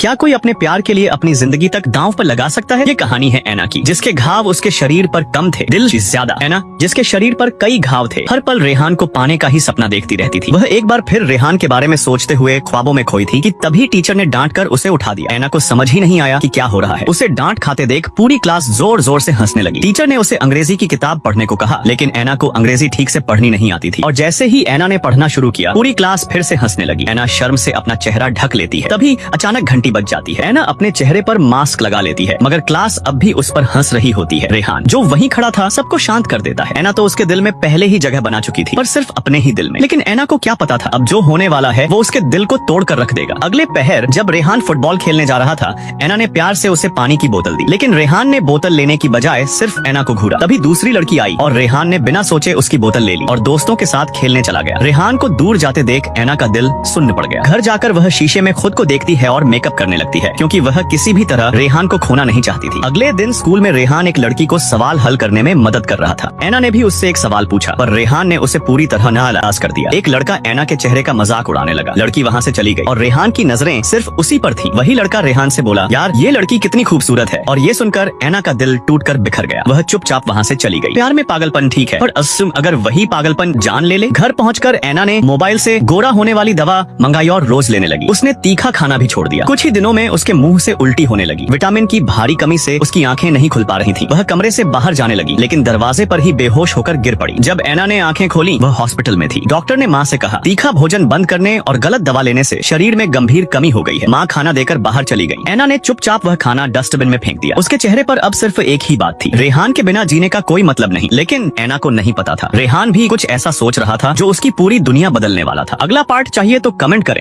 क्या कोई अपने प्यार के लिए अपनी जिंदगी तक दांव पर लगा सकता है? ये कहानी है ऐना की, जिसके घाव उसके शरीर पर कम थे, दिल ज्यादा। ऐना जिसके शरीर पर कई घाव थे, हर पल रेहान को पाने का ही सपना देखती रहती थी। वह एक बार फिर रेहान के बारे में सोचते हुए ख्वाबों में खोई थी कि तभी टीचर ने डांट कर उसे उठा दिया। ऐना को समझ ही नहीं आया कि क्या हो रहा है। उसे डांट खाते देख पूरी क्लास जोर जोर से हंसने लगी। टीचर ने उसे अंग्रेजी की किताब पढ़ने को कहा, लेकिन ऐना को अंग्रेजी ठीक से पढ़नी नहीं आती थी। और जैसे ही ऐना ने पढ़ना शुरू किया, पूरी क्लास फिर से हंसने लगी। ऐना शर्म से अपना चेहरा ढक लेती है। तभी अचानक घंटी बज जाती है। ऐना अपने चेहरे पर मास्क लगा लेती है, मगर क्लास अब भी उस पर हंस रही होती है। रेहान जो वहीं खड़ा था सबको शांत कर देता है। ऐना तो उसके दिल में पहले ही जगह बना चुकी थी, पर सिर्फ अपने ही दिल में। लेकिन ऐना को क्या पता था अब जो होने वाला है वो उसके दिल को तोड़ कर रख देगा। अगले पहर जब रेहान फुटबॉल खेलने जा रहा था, ऐना ने प्यार से उसे पानी की बोतल दी, लेकिन रेहान ने बोतल लेने की बजाय सिर्फ ऐना को घूरा। तभी दूसरी लड़की आई और रेहान ने बिना सोचे उसकी बोतल ले ली और दोस्तों के साथ खेलने चला गया। रेहान को दूर जाते देख ऐना का दिल सुन्न पड़ गया। घर जाकर वह शीशे में खुद को देखती है और मेकअप करने लगती है, क्योंकि वह किसी भी तरह रेहान को खोना नहीं चाहती थी। अगले दिन स्कूल में रेहान एक लड़की को सवाल हल करने में मदद कर रहा था। ऐना ने भी उससे एक सवाल पूछा, पर रेहान ने उसे पूरी तरह नाराज कर दिया। एक लड़का ऐना के चेहरे का मजाक उड़ाने लगा। लड़की वहाँ से चली गई और रेहान की नजरें सिर्फ उसी पर थी। वही लड़का रेहान से बोला, यार ये लड़की कितनी खूबसूरत है। और ये सुनकर ऐना का दिल टूटकर बिखर गया। वह चुपचाप वहाँ से चली गई। प्यार में पागलपन ठीक है, पर असुम अगर वही पागलपन जान ले ले। घर पहुंचकर ऐना ने मोबाइल से गोरा होने वाली दवा मंगाई और रोज लेने लगी। उसने तीखा खाना भी छोड़ दिया। कुछ ही दिनों में उसके मुंह से उल्टी होने लगी। विटामिन की भारी कमी से उसकी आंखें नहीं खुल पा रही थीं। वह कमरे से बाहर जाने लगी, लेकिन दरवाजे पर ही बेहोश होकर गिर पड़ी। जब ऐना ने आंखें खोली, वह हॉस्पिटल में थी। डॉक्टर ने माँ से कहा, तीखा भोजन बंद करने और गलत दवा लेने से शरीर में गंभीर कमी हो गई है। माँ खाना देकर बाहर चली गई। ऐना ने चुपचाप वह खाना डस्टबिन में फेंक दिया। उसके चेहरे पर अब सिर्फ एक ही बात थी, रेहान के बिना जीने का कोई मतलब नहीं। लेकिन ऐना को नहीं पता था, रेहान भी कुछ ऐसा सोच रहा था जो उसकी पूरी दुनिया बदलने वाला था। अगला पार्ट चाहिए तो कमेंट करें।